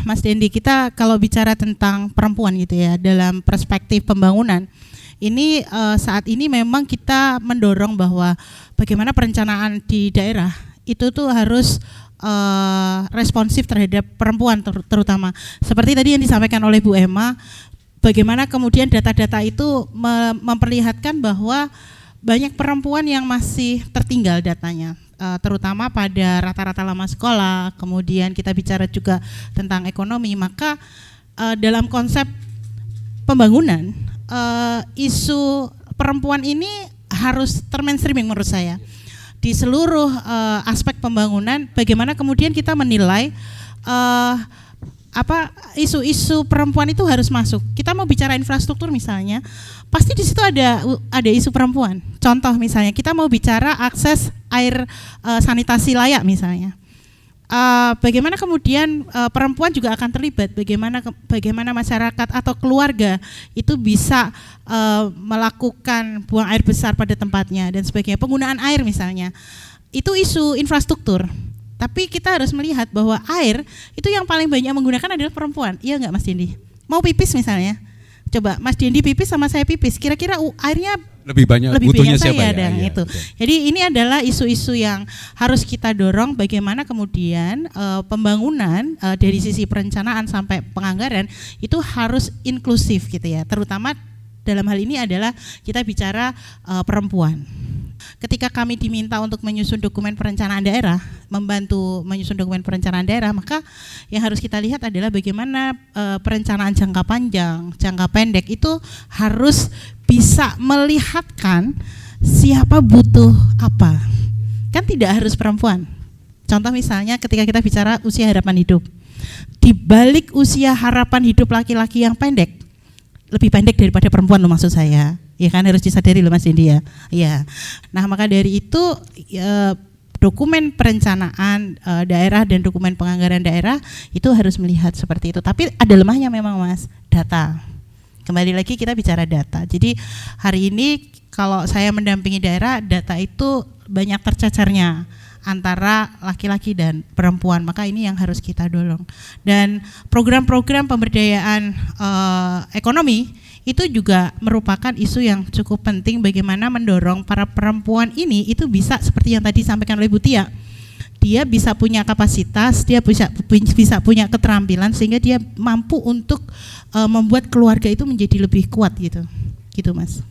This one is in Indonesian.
Mas Dendi, kita kalau bicara tentang perempuan gitu ya, dalam perspektif pembangunan, ini saat ini memang kita mendorong bahwa bagaimana perencanaan di daerah itu tuh harus responsif terhadap perempuan terutama. Seperti tadi yang disampaikan oleh Bu Emma, bagaimana kemudian data-data itu memperlihatkan bahwa banyak perempuan yang masih tertinggal datanya. Terutama pada rata-rata lama sekolah, kemudian kita bicara juga tentang ekonomi, maka dalam konsep pembangunan, isu perempuan ini harus termainstreaming menurut saya. Di seluruh aspek pembangunan, bagaimana kemudian kita menilai isu-isu perempuan itu harus masuk. Kita mau bicara infrastruktur misalnya, pasti di situ ada isu perempuan. Contoh misalnya kita mau bicara akses air sanitasi layak misalnya. Bagaimana kemudian perempuan juga akan terlibat, bagaimana masyarakat atau keluarga itu bisa melakukan buang air besar pada tempatnya dan sebagainya. Penggunaan air misalnya, itu isu infrastruktur. Tapi kita harus melihat bahwa air itu yang paling banyak menggunakan adalah perempuan. Iya nggak Mas Dendi? Mau pipis misalnya, coba Mas Dendi pipis sama saya pipis, kira-kira airnya lebih banyak butuhnya siapa saya ya? Iya, itu. Jadi ini adalah isu-isu yang harus kita dorong, bagaimana kemudian pembangunan dari sisi perencanaan sampai penganggaran itu harus inklusif gitu ya. Terutama dalam hal ini adalah kita bicara perempuan. Ketika kami diminta untuk menyusun dokumen perencanaan daerah, membantu menyusun dokumen perencanaan daerah, maka yang harus kita lihat adalah bagaimana perencanaan jangka panjang, jangka pendek itu harus bisa melihatkan siapa butuh apa. Kan tidak harus perempuan. Contoh misalnya ketika kita bicara usia harapan hidup, di balik usia harapan hidup laki-laki yang pendek, lebih pendek daripada perempuan loh maksud saya. Ya kan, harus disadari loh Mas Dendi ya. Iya. Nah, maka dari itu dokumen perencanaan daerah dan dokumen penganggaran daerah itu harus melihat seperti itu. Tapi ada lemahnya memang Mas, data. Kembali lagi kita bicara data. Jadi hari ini kalau saya mendampingi daerah, data itu banyak tercecernya antara laki-laki dan perempuan, maka ini yang harus kita dorong. Dan program-program pemberdayaan ekonomi itu juga merupakan isu yang cukup penting, bagaimana mendorong para perempuan ini itu bisa seperti yang tadi disampaikan oleh Bu Tia. Dia bisa punya kapasitas, dia bisa punya keterampilan sehingga dia mampu untuk membuat keluarga itu menjadi lebih kuat gitu. Gitu Mas.